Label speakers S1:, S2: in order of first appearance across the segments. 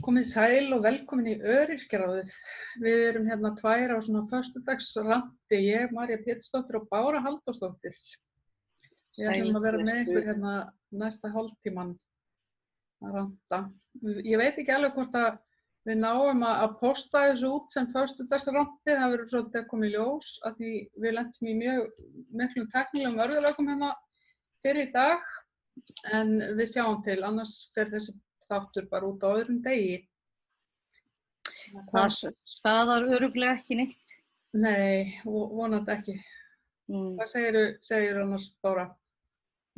S1: Komið sæl og velkomin í Öryrkjaráðið. Við erum hérna tvær á svona föstudagsrandi, ég, María Pétursdóttir og Bára Halldórsdóttir. Við ætlum að vera með ykkur hérna næsta hálftíman að randa. Ég veit ekki alveg hvort að við náum að posta þessu út sem föstudagsrandi, það verður svolítið að koma í ljós af því við lentum í mjög miklum teknilegum örðuleikum hérna fyrir í dag, en við sjáum til, annars fer þessi þáttur bara út á öðrum degi.
S2: Það staðar örugglega ekki neitt.
S1: Nei, vonandi ekki. Hvað segirðu annars, Bára?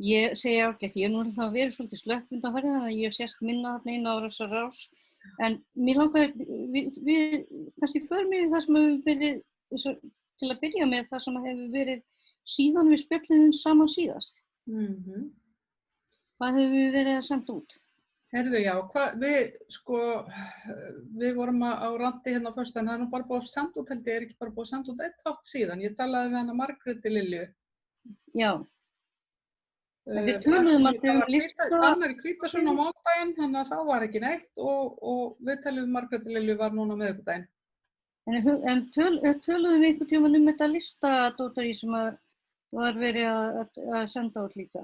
S2: Ég segi ágætt, ég er nú alltaf að vera svolítið slöpp undanfarið, þannig að ég sést minna þarna inn á þessa rás. En mér langar, við kannski förum yfir það sem hefur verið, til að byrja með það sem hefur verið síðan við spjöllum saman síðast. Hvað hefur við verið að senda út?
S1: Heyrðu, já, við vorum á randi hérna á föstudaginn, það er nú bara búið að senda út, held ég, er ekki bara búið að senda út einn þátt síðan. Ég talaði við hana Margréti Lilju.
S2: Já. Við töluðum að þau líka...
S1: Annari Hvítason á mánudaginn, þannig að þá var ekki neitt og við talið við Margréti Lilju var núna á miðvikudaginn.
S2: En töluðum við einhvern tímann um þetta listadótarí sem var verið að senda út líka?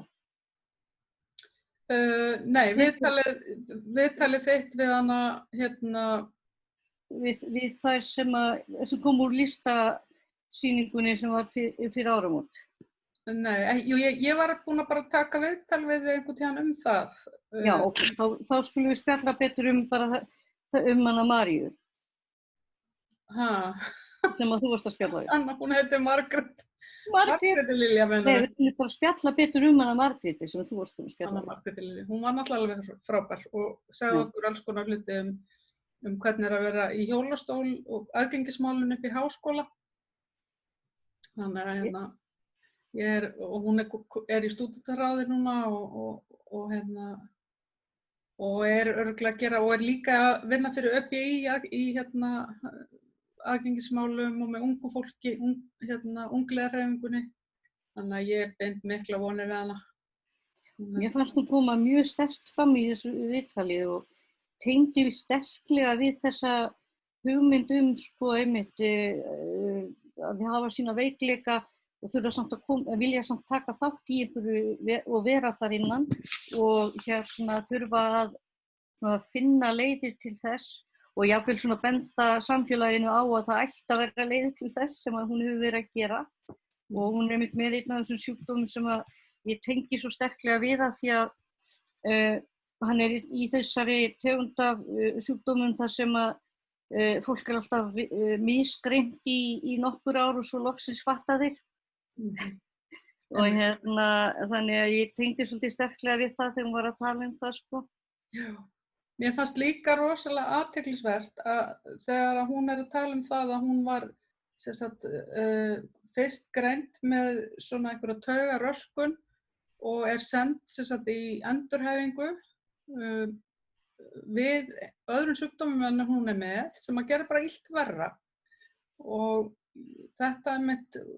S1: Nei, viðtalið þitt við hana, hérna...
S2: Við þær sem kom úr listasýningunni sem var fyrir áramót.
S1: Nei, ég var búin að bara taka viðtal við einhvern tíðan það.
S2: Já, ok, þá skulum við spjalla betur hana Maríu. Sem að þú varst að spjalla við.
S1: Anna, hún heitir Margrét. Margréti Lilja, menn.
S2: Nei, við skulum bara spjalla betur hana Margréti sem þú varst að spjalla við.
S1: Anna Margréti Lilja, hún var náttúrulega alveg frábær og sagði okkur alls konar hluti hvernig að vera í hjólastól og aðgengismálun upp í háskóla. Þannig að hérna, hún er í stúdentaráði núna og er örugglega að gera og er líka að vinna fyrir ÖBÍ í hérna aðgengismálum og með ungu fólki, ungliðahreyfingunni. Þannig að ég bind mikla vonir við hana.
S2: Mér fannst hún koma mjög sterkt fram í þessu viðtali og tengdi við sterklega við þessa hugmynd einmitt að hafa sína veikleika og þurfa samt vilja samt taka þátt í einhverju og vera þar innan og þurfa að finna leiðir til þess og jafnvel svona benda samfélaginu á að það ætti að vera leiðir til þess sem hún hefur verið að gera og hún er einmitt með einn af þessum sjúkdómum sem að ég tengi svo sterklega við það því að hann er í þessari tegund af sjúkdómum þar sem að fólk er alltaf misgreint í nokkur ár og svo loksins fatta þeir. Og þannig að ég tengdi svolítið sterklega við það þegar hún var að tala það sko.
S1: Já. Mér fannst líka rosalega athyglisvert að þegar hún er að tala það að hún var fyrst greind með svona einhverja taugaröskun og er send í endurhæfingu við öðrum sjúkdómum en hún er með sem að gera bara illt verra. Og þetta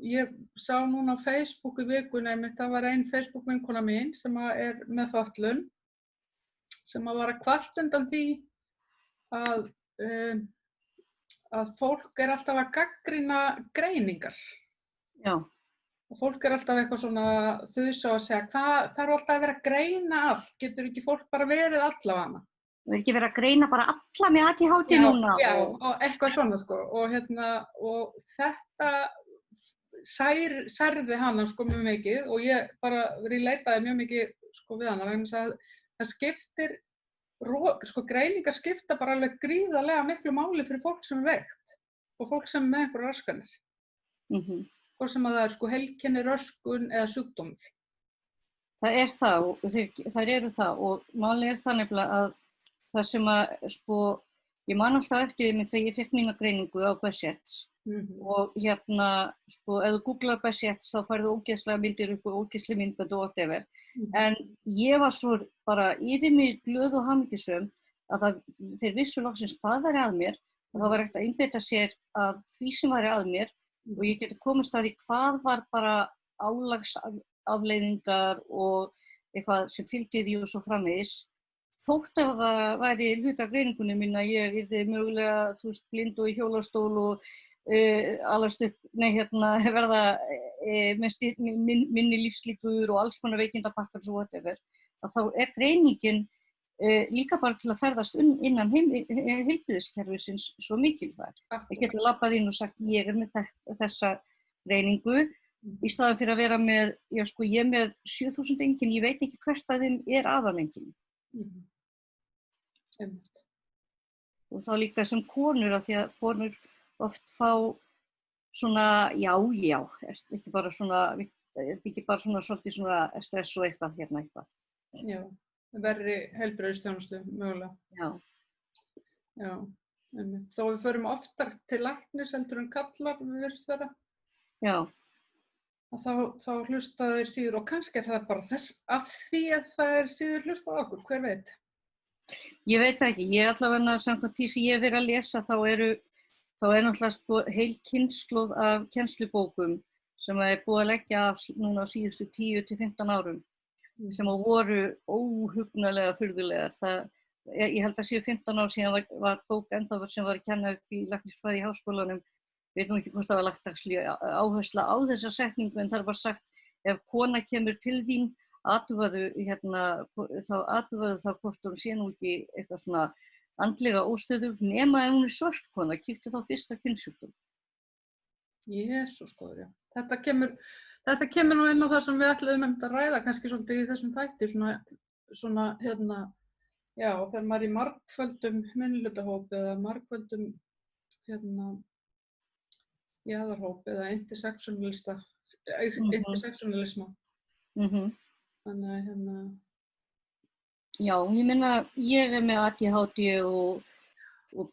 S1: ég sá núna á Facebook í vikunni, það var ein Facebook-vinkona mín sem er með fötlun sem var að kvarta undan því að fólk er alltaf að gagnrýna greiningar.
S2: Já.
S1: Og fólk er alltaf eitthvað svona þusa og segja, það er alltaf að vera að greina allt, getur ekki fólk bara verið allavega?
S2: Það er ekki verið að greina bara alla með ADHD núna?
S1: Já, og eitthvað svona sko. Og þetta særði hana sko mjög mikið og ég bara leitaði mjög mikið sko við hana vegna þess að það skiptir, greiningar skipta bara alveg gríðarlega miklu máli fyrir fólk sem er veikt og fólk sem er með einhverjar raskanir. Hvort sem að það er sko heilkenni, röskun eða sjúkdómur.
S2: Það er það og þær eru það og málið er það nefnilega að það sem að ég man alltaf eftir þegar ég fekk mína greiningu á Behçets og ef þú googlar Behçets þá færðu ógeðslega myndir upp og ógeðslega myndbönd og whatever. En ég var svo bara yfir mig glöð og hamingjusöm að þeir vissu loksins hvað væri að mér og það var hægt að einbeita sér að því sem væri að mér og ég geti komist að því hvað var bara álagsafleiðingar og eitthvað sem fylgdi því og svo framvegis þótt að það væri hluti af greiningunni mín að ég yrði mögulega, þú veist, blind og í hjólastól og alast upp, verða minni lífslíkur og alls konar veikindapakkar og whatever, að þá greiningin líka bara til að ferðast innan heilbrigðiskerfisins svo mikilvæg. Ég geti labbað inn og sagt ég með þessa greiningu í staðan fyrir að vera með, ég með 7000 einkenni, ég veit ekki hvert af þeim aðaleinkenni. Og þá líka sem konur, af því að konur oft fá svona, er ekki bara svona svolítið svona stress og eitthvað eitthvað.
S1: Já. Verri heilbrigðisþjónustu mögulega. Já, þó við förum oftar til læknis heldur en kallar, virðist vera.
S2: Já.
S1: Þá hlusta þeir síður og kannski það bara þess af því að það síður hlustað á okkur, hver veit?
S2: Ég veit ekki, ég allavega samkvæmt því sem ég hef verið að lesa þá er náttúrulega heil kynslóð af kennslubókum sem búið að leggja af núna á síðustu 10 til 15 árum. Sem voru óhugnalega furðulegar. Ég held að séu 15 ár síðan var bók ennþá sem var að kenna upp í læknisfræði í háskólanum. Veit nú ekki hvort það var lagt áhersla á þessa setningu, en það var sagt ef kona kemur til þín, athugaðu þá hvort hún sé nú ekki eitthvað svona andlega óstöðug, nema ef hún svört kona, kíktu þá fyrst á kynnsjúkdóm.
S1: Jesús góður, já. Þetta kemur nú inn á það sem við ætluðum að ræða kannski svolítið í þessum þætti, þegar maður í margföldum minnihlutahóp eða margföldum jaðarhóp eða intersektionalisma. Þannig að
S2: Já, ég meina, ég með ADHD og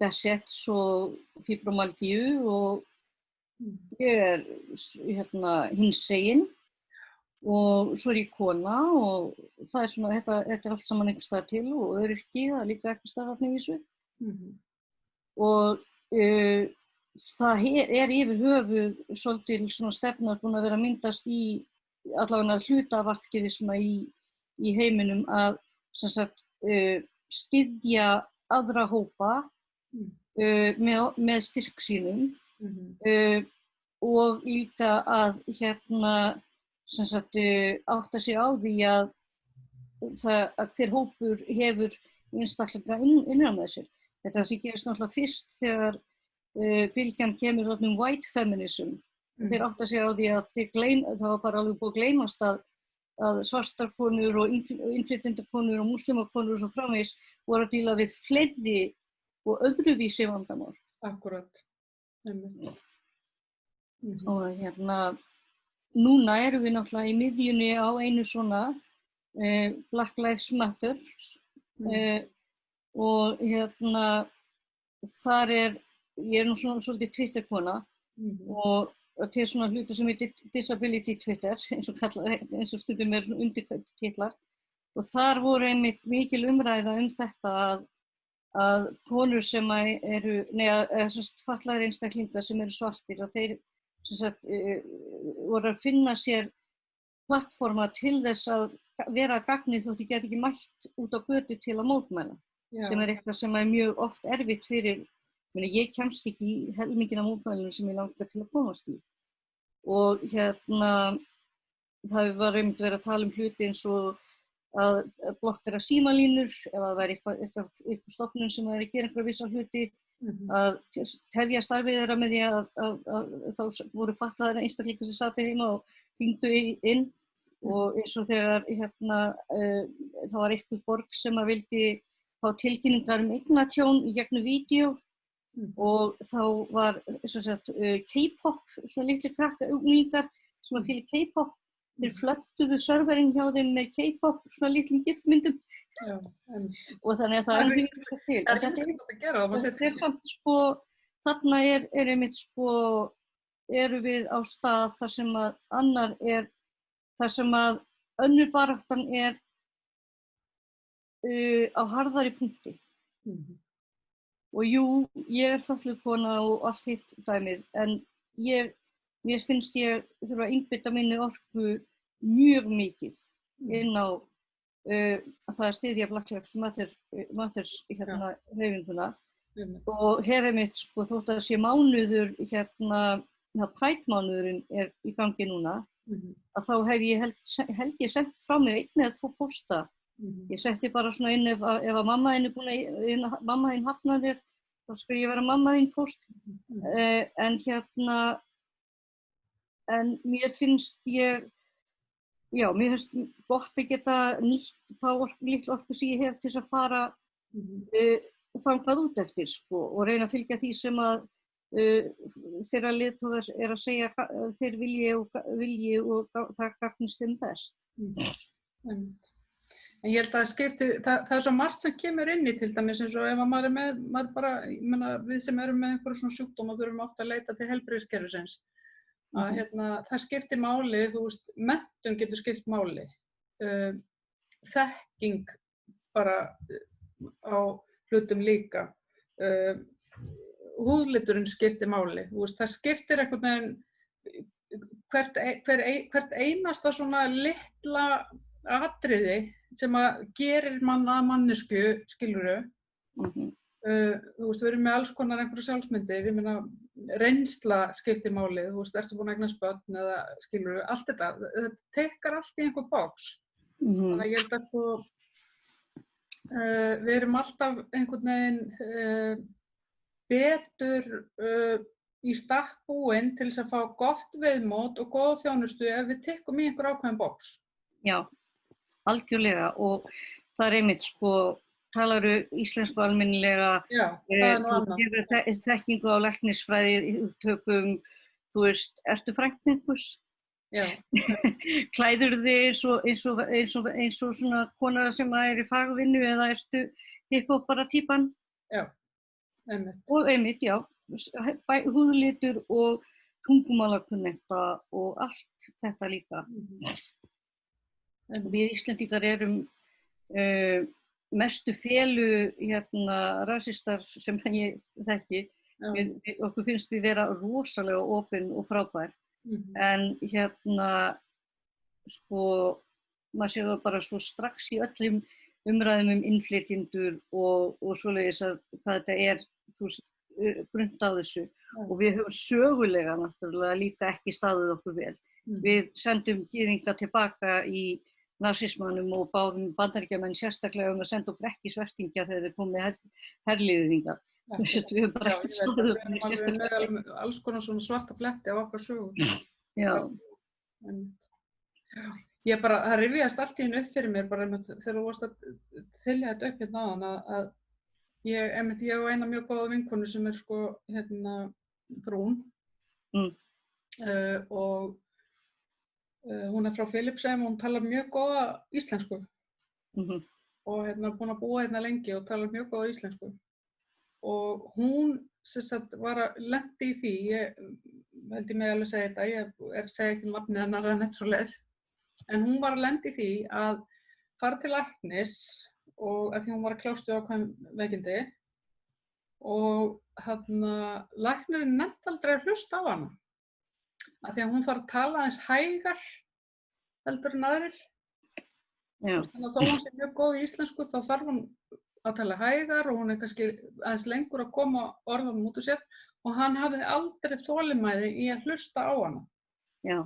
S2: Behçets og fibromyalgíu og ég hinsegin og svo ég kona og það svona, þetta allt saman einhvers staðar til og öryrki, það líka einhvers staðar þarna í vísu. Og það yfir höfuð svolítið svona stefna búin að vera að myndast í allavega hluta af aktivisma í heiminum að styðja aðra hópa með styrk sínum. Og líka að átta sig á því að hver hópur hefur einstaklega innan með sér. Þetta sem gerist náttúrulega fyrst þegar bylgjan kemur white feminism. Þeir átta sig á því að það var bara alveg búið að gleymast að svartar konur og innflytjendakonur og múslimakonur og svo framvegis voru að díla við fleiri og öðruvísi vandamál.
S1: Akkúrat.
S2: Og núna erum við náttúrulega í miðjunni á einu svona Black Lives Matter og þar ég nú svona svolítið Twitter-kona og til svona hluti sem Disability Twitter, eins og stundum svona undirtitlar og þar voru einmitt mikil umræða þetta að konur sem fatlaðir einstaklingar sem eru svartir og þeir voru að finna sér plattforma til þess að vera að gagni þótt ég get ekki mætt út á götu til að mótmæla. Sem eitthvað sem mjög oft erfitt fyrir, ég kemst ekki í helmingina mótmælunum sem ég langar til að komast í. Og það var einmitt verið að tala hluti eins og að blokkera símalínur, ef það væri eitthvað stofnun sem væri að gera einhverja vissa hluti, að tefja starfið þeirra með því að þá voru fatlaðir einstaklingar sem satu heima og hringdu inn og eins og þegar það var eitthvað borg sem vildi fá tilkynningar eignatjón í gegnum vídeó og þá var K-pop, svona litli unglingar sem var fyrir K-pop, þeir flöttuðu serverinn hjá þeim með K-pop, svona litlum gifmyndum. Og þannig að það er hugskvæmt til. Þetta er samt þarna einmitt eru við á stað þar sem að þar sem að önnur baráttan á harðari punkti. Og jú, ég fötluð kona og allt hitt dæmið, en mér finnst ég þurfa að einbeita minni orku mjög mikið inn á það að styðja Black Lives Matters
S1: Já.
S2: hreyfinguna
S1: Einmitt.
S2: og hef einmitt sko þótt að sé mánuður Pride-mánuðurinn í gangi núna að þá hef ég held ég sent frá mér 1 eða 2 pósta. Ég setti bara svona inn ef að mamma þín er búin að mamma þín hafnar þér, þá skal ég vera mamma þín póst. En mér finnst mér finnst gott að geta nýtt þá litlu orku sem ég hef til þess að fara þangað út eftir sko, og reyna að fylgja því sem að þeirra leiðtogar að segja þeir vilji og það gagnist þeim best.
S1: En ég held að það er svo margt sem kemur inn í til dæmis eins og ef maður maður bara, ég meina við sem erum með einhverjum svona sjúkdóm og þurfum ofta að leita til heilbrigðiskerfisins að það skiptir máli, þú veist, menntun getur skipt máli, þekking bara á hlutum líka, húðliturinn skiptir máli, þú veist, það skiptir einhvern veginn hvert einasta svona litla atriði sem að gerir mann að mannesku, skilurðu. Þú veist, við erum með alls konar einhverju sjálfsmyndir, ég meina reynsla skiptir máli, þú veist, ertu búin að eignast börn eða skilurðu, allt þetta tekkar allt í einhver box. Þannig að ég held að við erum alltaf einhvern veginn betur í stakk búin til þess að fá gott viðmót og góða þjónustu ef við tekkum í einhver ákveðin box.
S2: Já, algjörlega, og það er einmitt sko, talaru íslensku almennilega, þú hefur þekkingu á læknisfræði, tökum, þú veist, ertu frænt einhvers?
S1: Já.
S2: Klæður þig eins og svona kona sem er í fagvinnu eða ertu hiphopara típan?
S1: Já, einmitt. Og
S2: einmitt, já, húðlitur og tungumálakunnáttu og allt þetta líka. Við Íslendingar erum mestu felu rasistar sem ég þekki. Okkur finnst við vera rosalega opin og frábær. En sko, maður sér það bara svo strax í öllum umræðum innflytjendur og svoleiðis að hvað þetta er, þú veist, grunnt á þessu. Og við höfum sögulega náttúrulega líka ekki staðið okkur vel. Við sendum gyðinga tilbaka í nasismanum og báðum Bandaríkjamenn sérstaklega að senda okkur ekki svertingja þegar þeir komið herliðið hingað. Við höfum bara ekkert staðið okkur sérstaklega.
S1: Við erum alls konar svona svarta bletti á okkar sögur.
S2: Já.
S1: Ég bara, það rifjaðist allt í einu upp fyrir mér bara þegar þú varst að þylja þetta upp hérna áðan að ég og eina mjög góða vinkonu sem er sko brún og hún er frá Filippseyjum og hún talar mjög góða íslensku og búin að búa hérna lengi og talar mjög góða íslensku og hún sem sagt var að lenti í því, ég held ég mig alveg segja þetta, ég segi ekki nafnið hennar eða neitt svoleiðis, en hún var að lenti í því að fara til læknis og af því hún var að kljást við ákveðin veikindi og læknirinn nennti aldrei að hlusta á hana af því að hún fara að tala aðeins hægar heldur en aðrir. Þannig að þó hún sé mjög góð í íslensku þá þarf hún að tala hægar og hún er kannski aðeins lengur að koma orðunum út úr sér og hann hafði aldrei þolinmæði í að hlusta á hana.
S2: Já.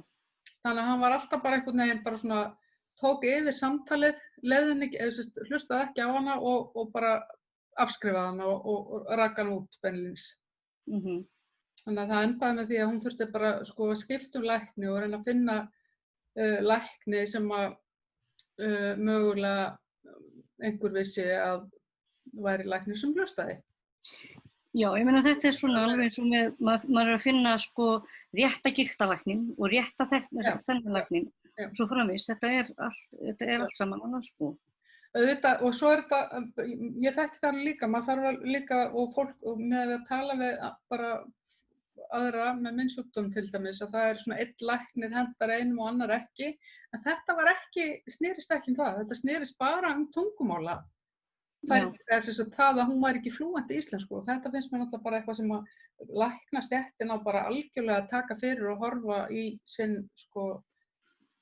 S1: Þannig að hann var alltaf bara einhvern veginn bara svona tók yfir samtalið, hlustaði ekki á hana og bara afskrifaði hana og rak hana út beinlínis. Þannig að það endaði með því að hún þurfti bara sko að skipta lækni og reyna að finna lækni sem að mögulega einhver vissi að væri læknir sem hlustaði.
S2: Já, ég meina þetta er svona alveg eins og maður er að finna sko rétta gigtalæknin og rétta þennalæknin og svo framvegis, þetta er allt saman annars sko.
S1: Og svo er þetta, ég þekki það líka, maður þarf líka og fólk með að tala við bara aðra með minn sjúkdóm til dæmis að það er svona einn læknir hendar einum og annar ekki, en þetta var snerist ekki það, þetta snerist bara tungumála. Það að hún væri ekki flúent í íslensku og þetta finnst mér náttúrulega bara eitthvað sem að læknastéttin á bara algjörlega að taka fyrir og horfa í sinn sko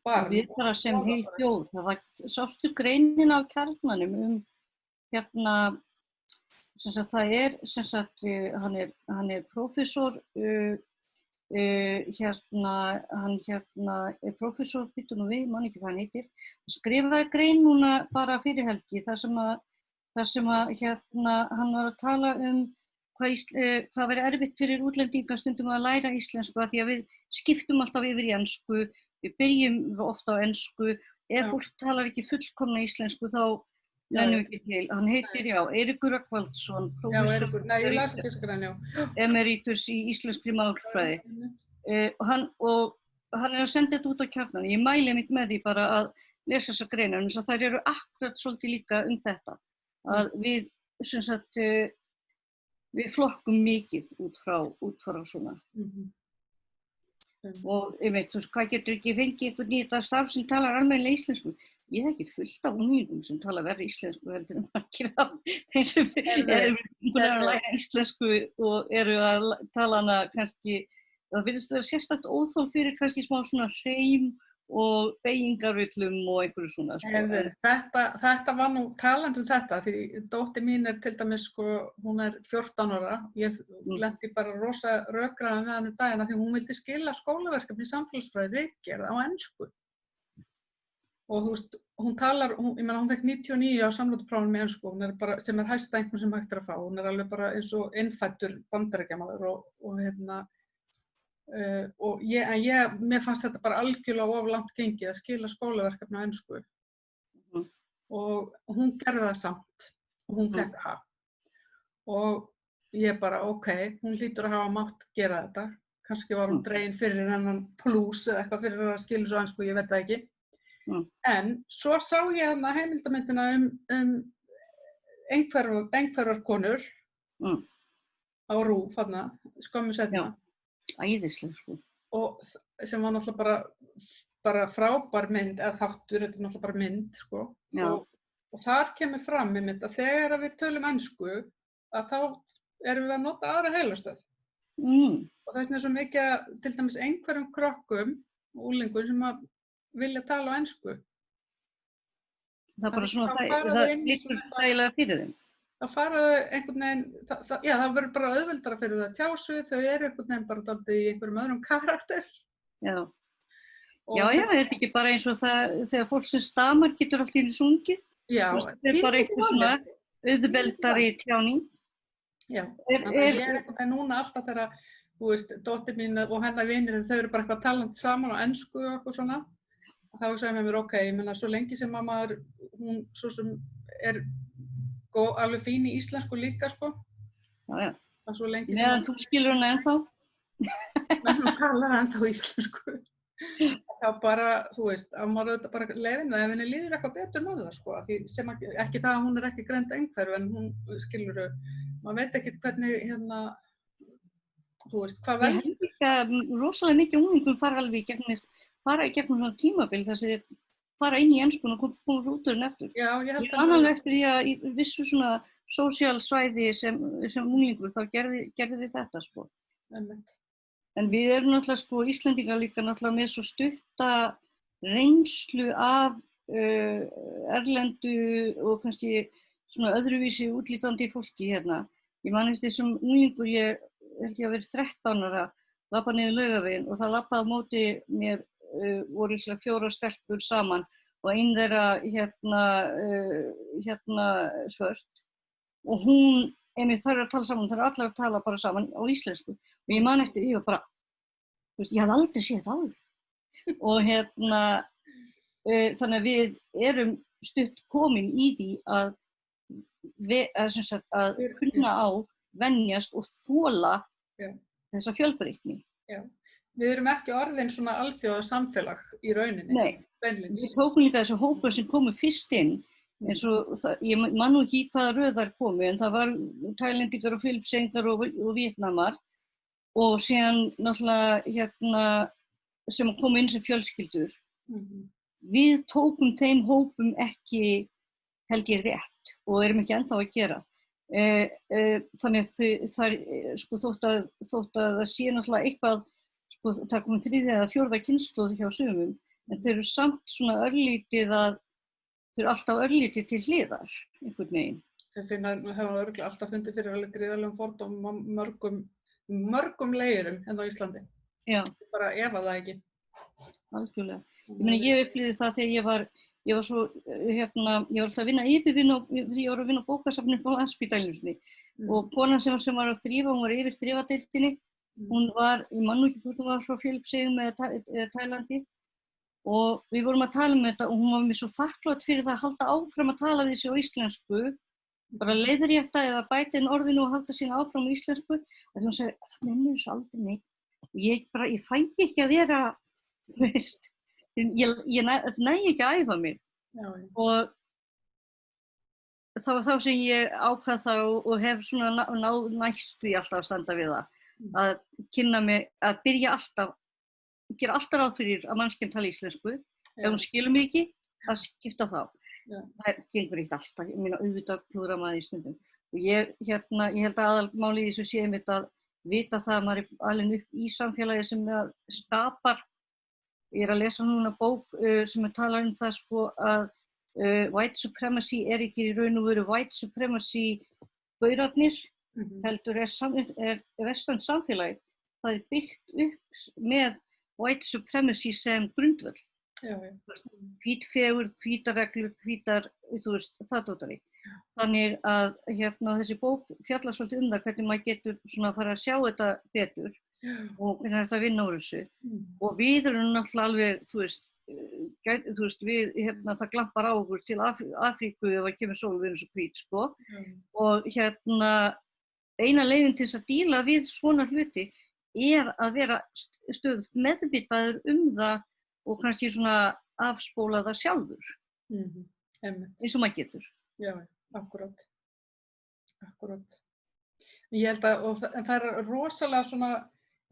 S1: barn.
S2: Við bara sem heil þjóð, það var, sástu greinin af Kjarnanum hérna, sem sagt það sem sagt, hann er prófessor, hann er prófessor, býttu nú við, man ekki hvað hann heitir, skrifaði grein núna bara fyrir helgi, þar sem að hann var að tala hvað væri erfitt fyrir útlendinga stundum að læra íslensku, af því að við skiptum alltaf yfir í ensku, við byrjum ofta á ensku, ef fólk talar ekki fullkomna íslensku þá nennum við ekki til. Hann heitir, Eiríkur Rögnvaldsson, prófessor emeritus í íslenskri málfræði. Og hann er að senda þetta út á Kjarnan. Ég mæli mitt með því bara að lesa þessa greinar, þess að þær eru akkurat svolítið líka þetta. Að við, sem sagt, við flokkum mikið út frá svona. Og ég veit, hvað getur ekki fengið einhvern í þetta starf sem talar almennilega íslensku? Ég hef ekki fullt af unglingum sem tala verri íslensku heldur margir af þeim sem eru búin að læra íslensku og eru að tala hana kannski, það virðist vera sérstakt óþol fyrir kannski smá svona hreim og beygingarvillum og einhverju svona.
S1: Þetta var nú talandi þetta, því dóttir mín til dæmis, hún 14 ára, ég lenti bara rosa rökræðan við hann daginn því hún vildi skila skólaverkefni í samfélagsfræði ritgerð á ensku. Og þú veist, hún fekk 99 á samlótuprófinu með ensku, sem hæsta einhvern sem hægt að fá, hún alveg bara eins og innfæddur Bandaríkjamaður og mér fannst þetta bara algjörlega of langt gengið að skila skólaverkefni á ensku. Og hún gerði það samt og hún fekk A. Og ég bara, hún hlýtur að hafa mátt gera þetta. Kannski var hún dregin fyrir hennan plús eða eitthvað fyrir að skila svo ensku, ég veit það ekki. En svo sá ég hérna heimildamyndina einhverfar konur á RÚV, þarna, skömmu seinna.
S2: Æðislega, sko.
S1: Og sem var náttúrulega bara frábær mynd, eða þáttur, þetta náttúrulega bara mynd, sko. Og þar kemur fram einmitt að þegar við tölum ensku, að þá erum við að nota aðra heilastöð. Og þess vegna svo mikið, til dæmis einhverjum krökkum, úlingum sem að vilja tala á ensku.
S2: Það er bara svona, það líkur þægilega fyrir þeim.
S1: Það faraðu einhvern veginn, það verður bara auðveldara fyrir það að tjá sig, þau eru einhvern veginn bara dálítið í einhverjum öðrum karakter. Já, er þetta ekki bara eins og það, þegar fólk sem stamar getur allt í einu sungið? Já. Það er bara einhver svona auðveldari tjáning. Já, þannig að ég einhvern veginn núna alltaf þegar, þú veist, dóttir mín og hennar vinir, þau eru bara eitthvað talandi saman á ensku og eitthvað svona. Þá hugsaði með mér, ég meina, svo lengi sem að maður, hún svo sem alveg fín í íslensku líka, sko. Já. Það svo lengi sem meðan þú skilur hana ennþá? Meðan hún talar ennþá íslensku. Þá bara, þú veist, að maður auðvitað bara leyfina ef henni líður eitthvað betur með það, sko. Ekki það að hún ekki greind einhverju, en hún skilur, maður veit ekkert hvernig, þú veist, hvað veldur. Ég held líka rosalega mikið unglingum fara í gegnum svona tímabil þar sem þeir fara inn í enskuna og koma svo út úr henni eftir. Já, ég held að... Ég annarlega eftir því að í vissu svona sósíal svæði sem unglingur þá gerði við þetta, sko. En við erum náttúrulega, sko, Íslendingar líka náttúrulega með svo stutta reynslu af erlendu og kannski svona öðruvísi útlítandi fólki hérna. Ég man eftir þessum unglingur, ég held ég að verið 13 ára, labba niður Laugaveginn og það labbaði á móti mér voru 4 stelpur saman og ein þeirra svört og hún, einmitt þær eru að tala saman, þær eru allar að tala bara saman á íslensku og ég man eftir, ég var bara, þú veist, ég hafði aldrei séð þetta áður og þannig að við erum stutt komin í því að kunna á, venjast og þola þessa fjölbreytni. Já. Við erum ekki orðin svona alþjóða samfélag í rauninni. Nei, við tókum líka þessu hópur sem komu fyrst inn, eins og ég man nú ekki hvaða röðar komu, en það var Taílendingar og Filippseyingar og Víetnamar og síðan náttúrulega sem komu inn sem fjölskyldur. Við tókum þeim hópum ekki, held ég, rétt og erum ekki ennþá að gera. Þannig að sko, þótt að það sé náttúrulega eitthvað, sko, það komið 3. eða 4. kynslóð hjá sumum,
S2: en þeir eru samt svona örlítið þeir eru alltaf örlítið til hliðar, einhvern veginn.
S1: Þeir hafa örugglega alltaf fundið fyrir alveg gríðarlegum fordómum mörgum leiðurum hérna á Íslandi.
S2: Já.
S1: Bara efa það ekki.
S2: Algjörlega. Ég meina, ég upplýði það þegar ég var svo, ég var alltaf að vinna yfirvinnu og ég var að vinna á bókasafninu á Landspítalanum og konan sem var að þrífa, hún var yfir þrifadeildinni, hún var, ég man nú ekki hvort hún var frá Filippseyjum eða Tælandi og við vorum að tala um þetta og hún var mér svo þakklátt fyrir það að halda áfram að tala við sig á íslensku, bara leiðrétta eða bæta inn orðinu og halda sína áfram á íslensku, að hún sagði, það nennir þessu aldrei neitt og ég fæ ekki að vera, veist, ég næ ekki að æfa mig.
S1: Já.
S2: Og það var þá sem ég ákvað það og hef svona næstu í alltaf að standa við það, að kynna mig, að byrja alltaf, gera alltaf ráð fyrir að manneskjan tala íslensku, ef hún skilur mig ekki, að skipta þá. Það gengur ekki alltaf, ég meina auðvitað klúðra maður í stundum. Og ég held að aðalmálið í þessu sé einmitt að vita það að maður er alveg upp í samfélagi sem skapar. Ég er að lesa núna bók sem talar um það sko að white supremacy er ekki í raun og veru white supremacy gaurarnir, heldur vestrænt samfélagið. Það er byggt upp með white supremacy sem grundvöll. Hvít fegurð, hvítar reglur, þú veist, það dótari. Þannig að þessi bók fjallar svolítið það hvernig maður getur svona að fara að sjá þetta betur og hvernig þetta vinna úr þessu. Og við erum náttúrulega alveg, þú veist, það glampar á okkur til Afríku ef það kemur sól við erum svo hvít, sko. Og eina leiðin til þess að díla við svona hluti er að vera stöðugt meðvitaður það og kannski svona afspóla það sjálfur, eins og maður getur.
S1: Já, akkurat. Ég held að, en það er rosalega svona,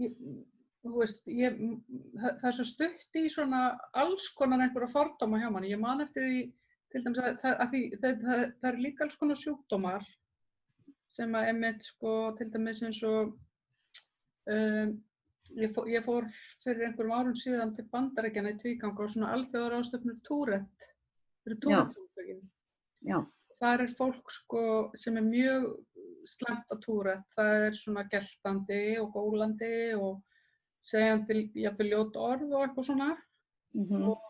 S1: þú veist, það er svo stutt í svona alls konar einhverja fordóma hjá manni. Ég man eftir því, til dæmis að það er líka alls konar sjúkdómar sem að einmitt, sko, til dæmis eins og ég fór fyrir einhverjum árum síðan til Bandaríkjanna í tvígang á svona alþjóðaráðstefnu Tourette, fyrir Tourette-samtökin.
S2: Já.
S1: Þar er fólk sko sem er mjög slæmt á Tourette, það er svona geltandi og gólandi og segjandi jafnvel ljót orð og eitthvað svona. Og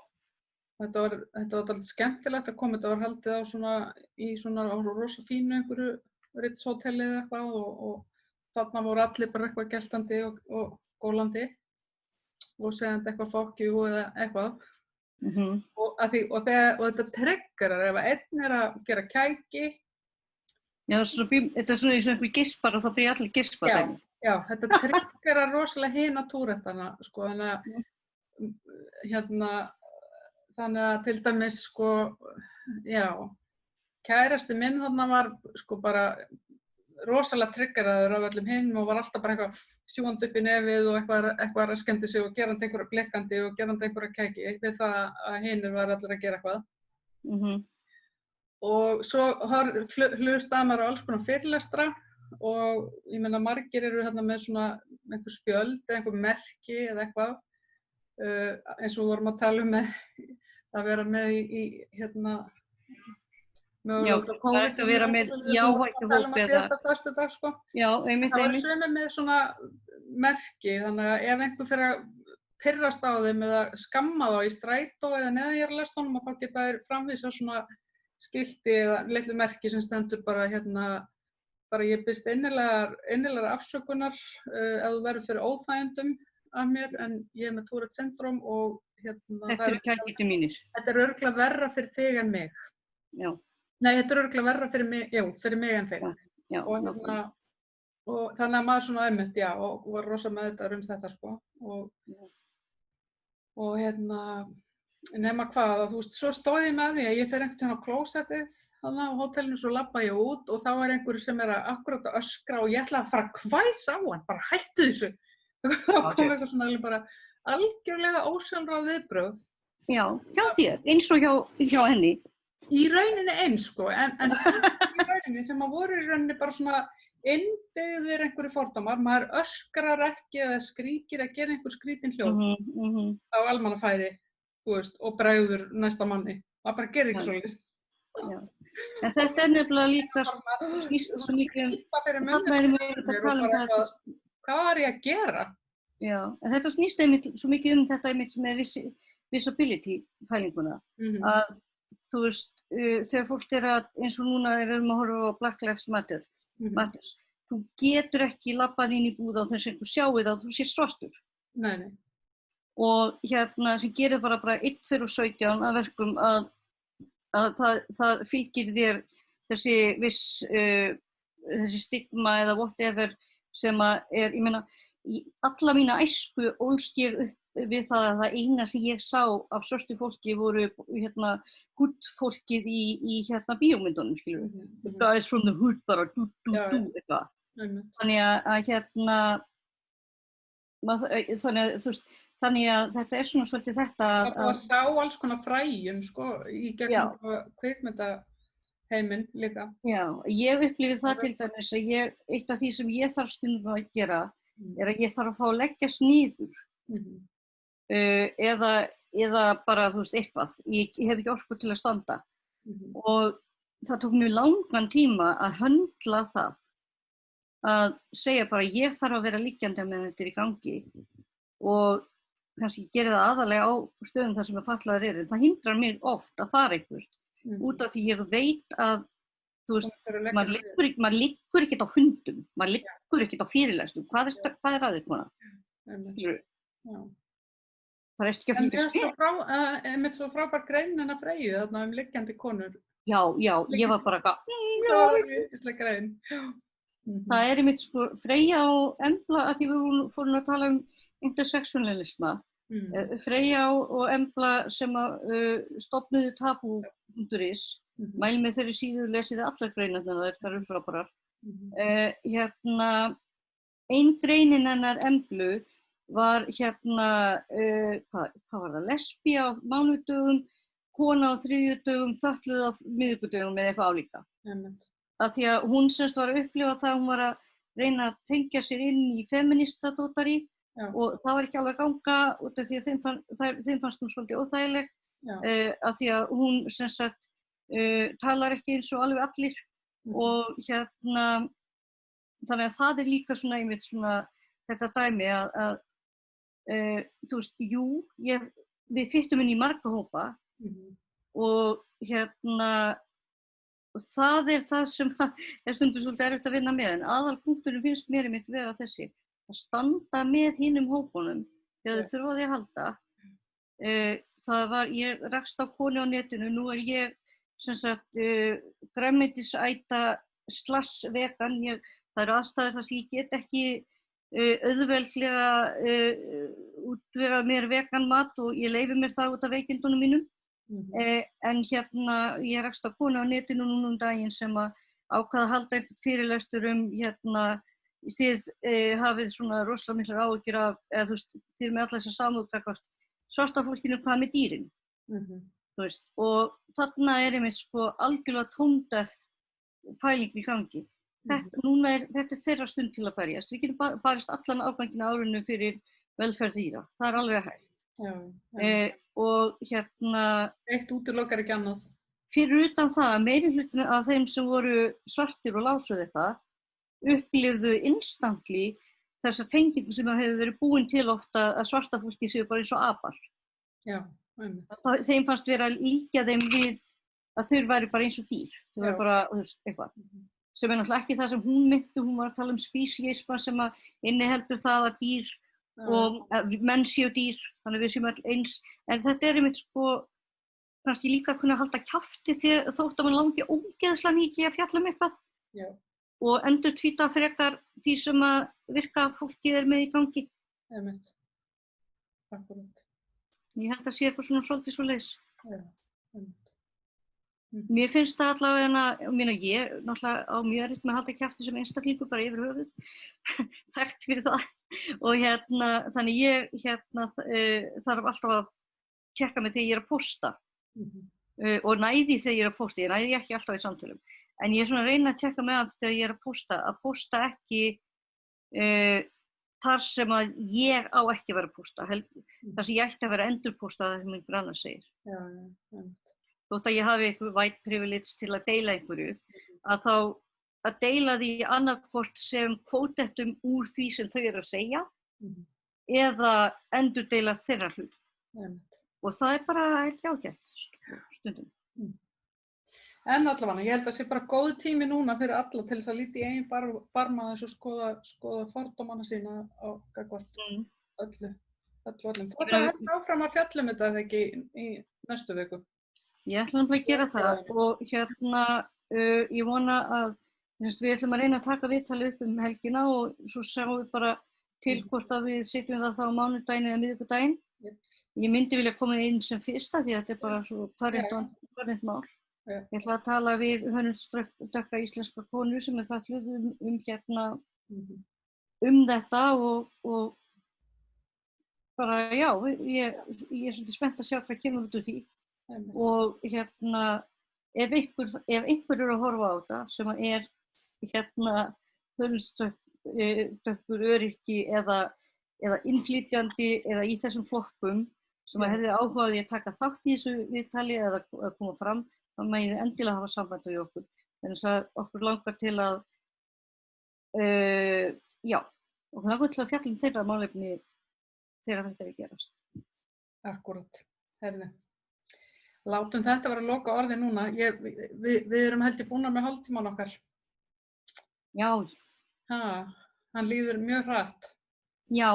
S1: þetta var dálítið skemmtilegt að koma, þetta var haldið á svona rosa fínu einhverju Ritz-hóteli eða eitthvað og þarna voru allir bara eitthvað geltandi og gólandi og segjandi eitthvað fokkjú eða eitthvað. Og þetta triggerar ef einn er að gera kæki.
S2: Já, þetta er svona eins og einhver geispar og þá byrja allir geispar þeim.
S1: Já, þetta triggerar rosalega hina túrettana, sko, þannig að til dæmis, sko, já, kærasti minn þarna var, sko, bara rosalega triggeraður af öllum hinum og var alltaf bara eitthvað sjúgandi upp í nefið og eitthvað raskandi sig og gerandi einhverja blekkandi og gerandi einhverja kæki við það að hinir var allir að gera eitthvað. Og svo hlustaði maður á alls konar fyrirlestra og ég meina margir eru þarna með svona einhver spjöld eða einhver merki eða eitthvað eins og við vorum að tala um að vera með í
S2: Já, það er að vera með jáhættuhóp
S1: eða sko.
S2: Já, einmitt.
S1: Það var sumir með svona merki, þannig að ef einhver fyrir að pirrast á þeim eða skamma þá í strætó eða neðanjarðarlestunum og þá geta þeir framvísa svona skilti eða litlu merki sem stendur bara bara ég biðst innilegar afsökunar ef þú verður fyrir óþægindum af mér en ég er með Tourette syndrom og
S2: Þetta eru kærgæti mínir.
S1: Þetta er örugglega verra fyrir þig en mig.
S2: Já.
S1: Nei, þetta er örugglega verra fyrir mig, fyrir mig en þig.
S2: Já,
S1: og þannig að maður svona einmitt, já, og var rosa meðvitaður þetta, sko. Og nema hvað, þú veist, svo stóð ég með því að ég fer einhvern veginn á klósettið þarna á hótelinu, svo labba ég út og þá er einhverju sem er akkurat að öskra og ég ætla að fara að hvæsa á hann, bara hættu þessu. Þá kom eitthvað svona bara algjörlega ósjálfráð viðbrögð.
S2: Já, hjá þér, eins og hjá henni.
S1: Í rauninni eins, sko, en samt í rauninni sem að voru í rauninni bara svona innbyggðir einhverju fordómar, maður öskrar ekki eða skríkir að gera einhver skrítin hljóð á almannafæri þú veist, og bregður næsta manni. Það bara gerir ekki svoleiðis.
S2: Já. En þetta nefnilega líka snýst svo mikið þarna erum við að tala þetta.
S1: Hvað var ég að gera?
S2: Já, en þetta snýst einmitt svo mikið þetta einmitt með visibility pælinguna. Að, þú veist, þegar fólk að, eins og núna við erum að horfa á Black Lives Matter, þú getur ekki labbað inn í búð á þess að einhver sjáu það að þú sér svartur.
S1: Nei.
S2: Og sem gerir bara 1/17 að verkum að það fylgir þér þessi þessi stigma eða whatever sem ég meina, í alla mína æsku ólst ég upp við það að það eina sem ég sá af svörtu fólki voru hood fólkið í bíómyndunum, skilur við. The guys from the hood bara eitthvað. Þannig að þannig að þetta svona svolítið þetta
S1: að sá alls konar fræjum, sko, í gegnum kvikmyndaheiminn líka. Já,
S2: ég upplifði það til dæmis að eitt af því sem ég þarf stundum að gera að ég þarf að fá að leggjast niður. Eða bara, þú veist, eitthvað. Ég hef ekki orku til að standa. Og það tók mjög langan tíma að höndla það. Að segja bara, ég þarf að vera liggjandi með þetta í gangi. Og kannski gera það aðalega á stöðum þar sem fatlaðir eru. Það hindrar mig oft að fara eitthvað. Út af því ég veit að, þú veist, maður liggur ekkert á hundum. Maður liggur ekkert á fyrirlestum. Hvað er að þér, kona? Það er ekki að fylgjast með.
S1: Einmitt svo frábær grein hennar Freyju, þarna liggjandi konur.
S2: Já, ég var bara
S1: það var ekki grein.
S2: Það er einmitt sko Freyja og Embla, að því við fórum að tala interseksualisma. Freyja og Embla sem stofnuðu tabú.is, mæl með þeirri síðu lesiði allar greinarnar, þær eru frábærar. Ein greinin hennar Emblu var hvað var það, lesbía á mánudögum, kona á þriðjudögum, fötluð á miðvikudögum eða eitthvað álíka. Af því að hún semst var að upplifa það, hún var að reyna að tengja sér inn í feministadótari og það var ekki alveg að ganga út af því að þeim fannst hún svolítið óþægileg, af því að hún semst talar ekki eins og alveg allir og þannig að það er líka svona einmitt svona þetta dæmi að þú veist, við fittum inn í marga hópa og það er það sem er stundum svolítið erfitt að vinna með, en aðalpunkturinn finnst mér einmitt vera þessi, að standa með hinum hópunum þegar þau þurfa á því að halda. Ég rakst á konu á netinu, nú er ég grænmetisæta /vegan, það eru aðstæður þar sem ég get ekki auðveldlega útvegað mér vegan mat og ég leyfi mér það út af veikindunum mínum. En ég rakst á konu á netinu núna daginn sem ákvað að halda einhvern fyrirlestur þið hafið svona rosalega miklar áhyggjur af, eða þú veist, þið eru með alla þessa samúð gagnvart svarta fólkinu, hvað með dýrin? Þú veist, og þarna er einmitt sko algjörlega tóndef pæling í gangi. Þetta er þeirra stund til að berjast. Við getum barist allan afganginn á árinu fyrir velferð dýra. Það er alveg hægt. Og
S1: eitt útilokar ekki annað.
S2: Fyrir utan það, meirihlutin af þeim sem voru svartir og lásuð eitthvað, upplifðu instantly þessa tengingu sem hefur verið búin til ofta að svarta fólki séu bara eins og apar. Þeim fannst vera að líkja þeim við að þau væri bara eins og dýr. Þau væri bara, þú veist, eitthvað. Sem er náttúrulega ekki það sem hún myndi, hún var að tala speciesisma sem inniheldur það að dýr og menn séu dýr, þannig við séum öll eins. En þetta er einmitt sko, kannski líka að kunna halda kjafti þótt að mann langi ógeðslega mikið að fjalla eitthvað. Og endur tvíta frekar því sem að virka fólkið er með í gangi.
S1: Einmitt. Akkurat.
S2: Ég held að sé eitthvað svona svolítið svoleiðis. Mér finnst það allavega, ég náttúrulega á mjög erfitt með að halda kjafti sem einstaklingur bara yfir höfuð, þekkt fyrir það. Og þannig ég þarf alltaf að tjekka mig þegar ég er að posta. Og næði þegar ég er að posta, ég næði ekki alltaf í samtölum. En ég er svona að reyna að tjekka mig að þegar ég er að posta ekki þar sem að ég á ekki að vera að pósta, þar sem ég ætti að vera að endurpósta það sem einhver annar segir.
S1: Já.
S2: Þótt að ég hafi eitthvað white privilege til að deila einhverju, að þá að deila því annarkvort sem kvótettum úr því sem þau eru að segja eða endurdeila þeirra hlut. Og það bara ekki ágætt stundum.
S1: En allavega, ég held að það sé bara góð tími núna fyrir alla til þess að líta í eigin barma þess og skoða fordómana sína á gagnvart öllum. Þú ætlar að halda áfram að fjalla þetta þegar ekki í næstu viku.
S2: Ég ætla að gera það og ég vona að við ætlum að reyna að taka viðtal upp helgina og svo sjáum við bara til hvort að við setjum það þá á mánudaginn eða miðvikudaginn. Ég myndi vilja koma inn sem fyrsta því að þetta er bara svo þarrint mál. Ég ætla að tala við hönnuðsdökka íslenska konu sem fötluð þetta og bara já, ég er svolítið spennt að sjá hvað kemur út úr því. Og ef einhver eru að horfa á þetta sem er hönnuðsdökkur öryrki eða innflytjandi eða í þessum flokkum sem hefði áhuga því að taka þátt í þessu viðtali eða að koma fram, þá megið þið endilega hafa samband við okkur. Þannig að okkur langar til að okkur langar til að fjalla þeirra málefni þegar þetta er að gerast.
S1: Akkúrat, herðu. Látum þetta vera loka orði núna. Við erum held ég búnar með hálftíman okkar.
S2: Já.
S1: Hann líður mjög hratt.
S2: Já.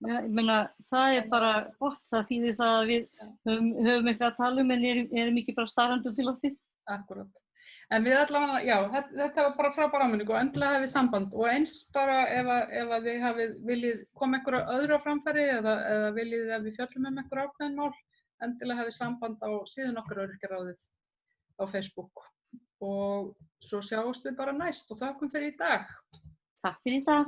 S2: Ég meina, það er bara gott, það þýðir það að við höfum eitthvað að tala en erum ekki bara starrandi út í loftið.
S1: Akkúrat. En við allavega, já, þetta var bara frábær áminning og endilega hafið samband og eins bara ef að þið viljið koma einhverju öðru á framfæri eða viljið að við fjöllum einhverju ákveðin mál, endilega hafið samband á síðan okkar Öryrkjaráðið á Facebook og svo sjáumst við bara næst og þakkum fyrir í dag.
S2: Takk fyrir í dag.